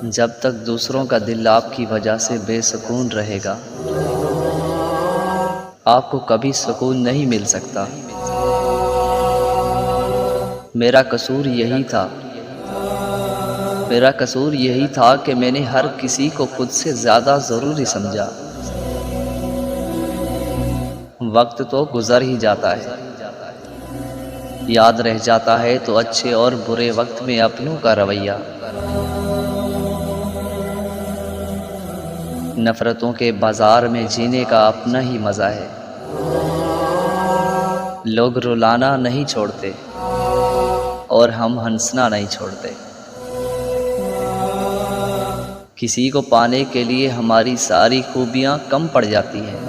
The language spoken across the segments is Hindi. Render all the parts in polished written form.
जब तक दूसरों का दिल आपकी वजह से बेसुकून रहेगा, आपको कभी सुकून नहीं मिल सकता। मेरा कसूर यही था मेरा कसूर यही था कि मैंने हर किसी को खुद से ज़्यादा ज़रूरी समझा। वक्त तो गुज़र ही जाता है, याद रह जाता है तो अच्छे और बुरे वक्त में अपनों का रवैया। नफ़रतों के बाज़ार में जीने का अपना ही मज़ा है। लोग रुलाना नहीं छोड़ते और हम हंसना नहीं छोड़ते। किसी को पाने के लिए हमारी सारी खूबियाँ कम पड़ जाती हैं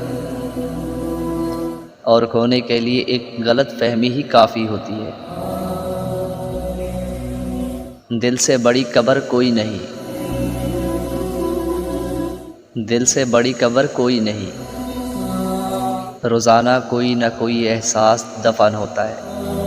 और खोने के लिए एक गलत फहमी ही काफ़ी होती है। दिल से बड़ी कब्र कोई नहीं, दिल से बड़ी कब्र कोई नहीं। रोज़ाना कोई न कोई एहसास दफन होता है।